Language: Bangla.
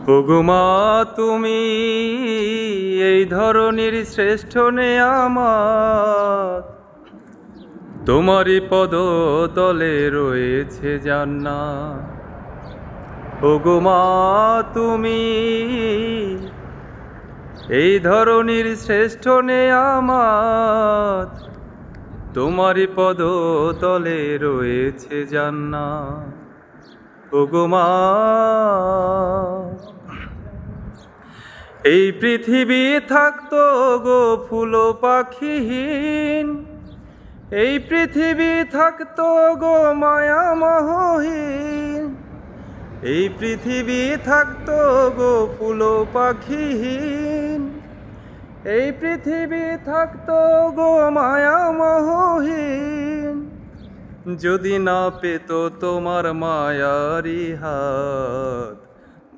ওগো মা তুমি এই ধরনের শ্রেষ্ঠ নেয়ামত, তোমারই পদ তলে রয়েছে জান্নাত। ওগো মা তুমি এই ধরনের শ্রেষ্ঠ নেয়ামত, তোমারই পদ তলে রয়েছে জান্নাত। ওগো মা এই পৃথিবী থাকতো গো ফুল পাখিহীন, এই পৃথিবী থাকতো গো মায়ামোহহীন, এই পৃথিবী থাকতো গো ফুল পাখিহীন, এই পৃথিবী থাকতো গো মায়ামোহহীন, যদি না পেত তোমার মায়ারি হাত।